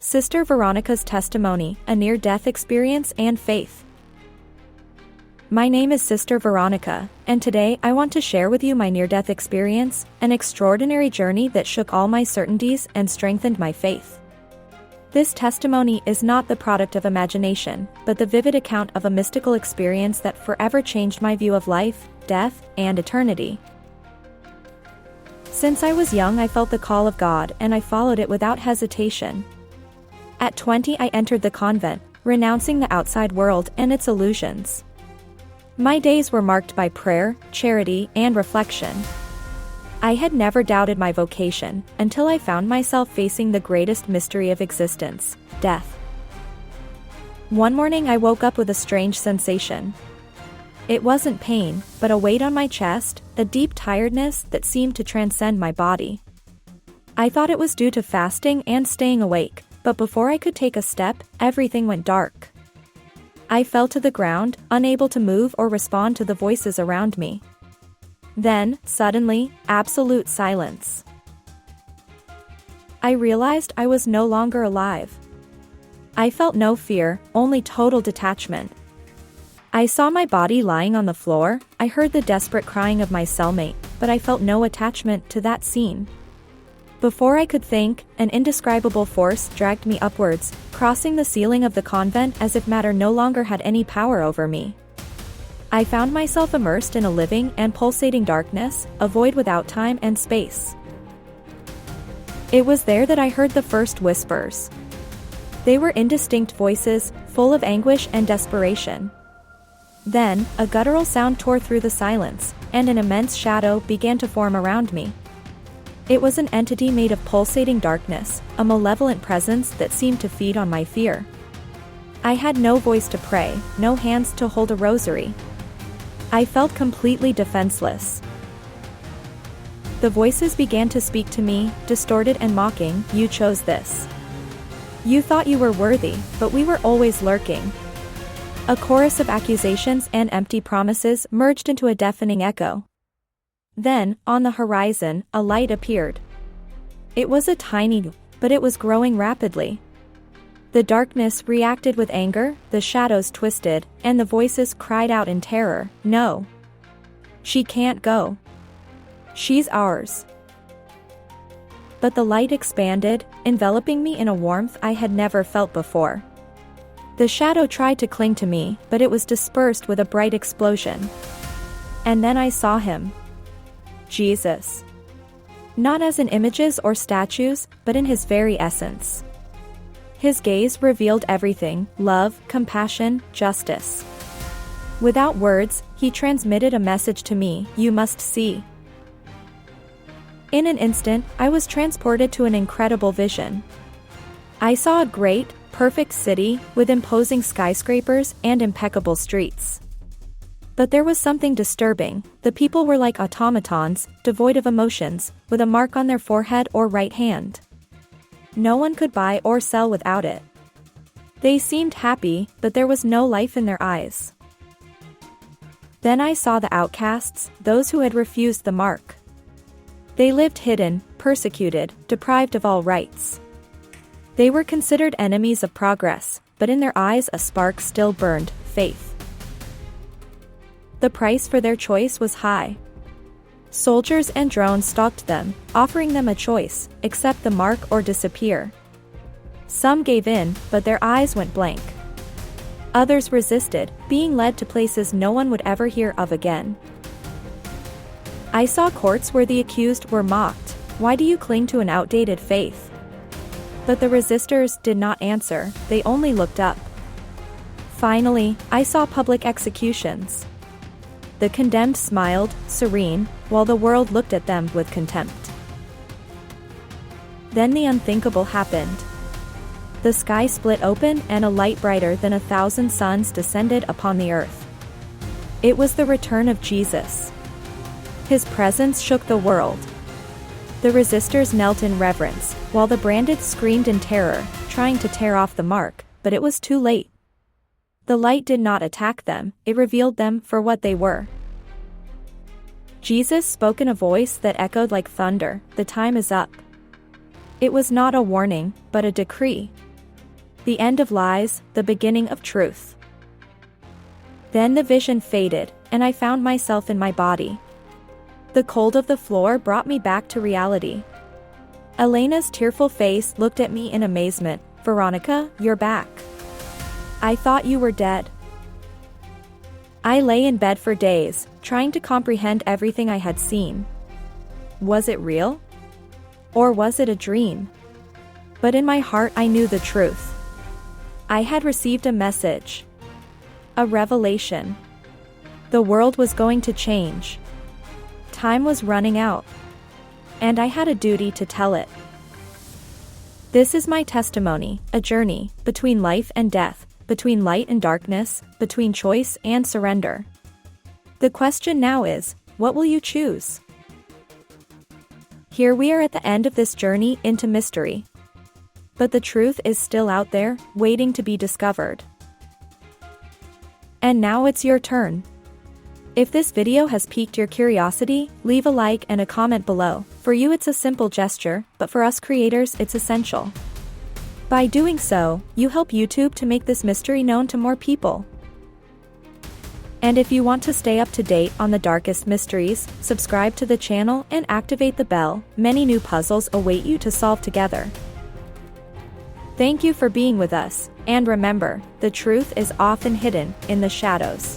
Sister Veronica's testimony, a near-death experience and faith. My name is Sister Veronica, and today I want to share with you my near-death experience, an extraordinary journey that shook all my certainties and strengthened my faith. This testimony is not the product of imagination, but the vivid account of a mystical experience that forever changed my view of life, death, and eternity. Since I was young, I felt the call of God and I followed it without hesitation. At 20, I entered the convent, renouncing the outside world and its illusions. My days were marked by prayer, charity, and reflection. I had never doubted my vocation until I found myself facing the greatest mystery of existence, death. One morning I woke up with a strange sensation. It wasn't pain, but a weight on my chest, a deep tiredness that seemed to transcend my body. I thought it was due to fasting and staying awake, but before I could take a step, everything went dark. I fell to the ground, unable to move or respond to the voices around me. Then, suddenly, absolute silence. I realized I was no longer alive. I felt no fear, only total detachment. I saw my body lying on the floor, I heard the desperate crying of my cellmate, but I felt no attachment to that scene. Before I could think, an indescribable force dragged me upwards, crossing the ceiling of the convent as if matter no longer had any power over me. I found myself immersed in a living and pulsating darkness, a void without time and space. It was there that I heard the first whispers. They were indistinct voices, full of anguish and desperation. Then, a guttural sound tore through the silence, and an immense shadow began to form around me. It was an entity made of pulsating darkness, a malevolent presence that seemed to feed on my fear. I had no voice to pray, no hands to hold a rosary. I felt completely defenseless. The voices began to speak to me, distorted and mocking. You chose this. You thought you were worthy, but we were always lurking. A chorus of accusations and empty promises merged into a deafening echo. Then, on the horizon, a light appeared. It was a tiny, but it was growing rapidly. The darkness reacted with anger, the shadows twisted, and the voices cried out in terror, "No! She can't go. She's ours." But the light expanded, enveloping me in a warmth I had never felt before. The shadow tried to cling to me, but it was dispersed with a bright explosion. And then I saw him. Jesus. Not as in images or statues, but in his very essence. His gaze revealed everything: love, compassion, justice. Without words, he transmitted a message to me: you must see. In an instant, I was transported to an incredible vision. I saw a great, perfect city, with imposing skyscrapers and impeccable streets. But there was something disturbing. The people were like automatons, devoid of emotions, with a mark on their forehead or right hand. No one could buy or sell without it. They seemed happy, but there was no life in their eyes. Then I saw the outcasts, those who had refused the mark. They lived hidden, persecuted, deprived of all rights. They were considered enemies of progress, but in their eyes a spark still burned: faith. The price for their choice was high. Soldiers and drones stalked them, offering them a choice: accept the mark or disappear. Some gave in, but their eyes went blank. Others resisted, being led to places no one would ever hear of again. I saw courts where the accused were mocked. Why do you cling to an outdated faith? But the resistors did not answer, they only looked up. Finally, I saw public executions. The condemned smiled, serene, while the world looked at them with contempt. Then the unthinkable happened. The sky split open and a light brighter than 1,000 suns descended upon the earth. It was the return of Jesus. His presence shook the world. The resistors knelt in reverence, while the branded screamed in terror, trying to tear off the mark, but it was too late. The light did not attack them, it revealed them for what they were. Jesus spoke in a voice that echoed like thunder: the time is up. It was not a warning, but a decree. The end of lies, the beginning of truth. Then the vision faded, and I found myself in my body. The cold of the floor brought me back to reality. Elena's tearful face looked at me in amazement. Veronica, you're back. I thought you were dead. I lay in bed for days, trying to comprehend everything I had seen. Was it real? Or was it a dream? But in my heart I knew the truth. I had received a message. A revelation. The world was going to change. Time was running out. And I had a duty to tell it. This is my testimony, a journey between life and death, between light and darkness, between choice and surrender. The question now is, what will you choose? Here we are at the end of this journey into mystery. But the truth is still out there, waiting to be discovered. And now it's your turn. If this video has piqued your curiosity, leave a like and a comment below. For you it's a simple gesture, but for us creators it's essential. By doing so, you help YouTube to make this mystery known to more people. And if you want to stay up to date on the darkest mysteries, subscribe to the channel and activate the bell. Many new puzzles await you to solve together. Thank you for being with us, and remember, the truth is often hidden in the shadows.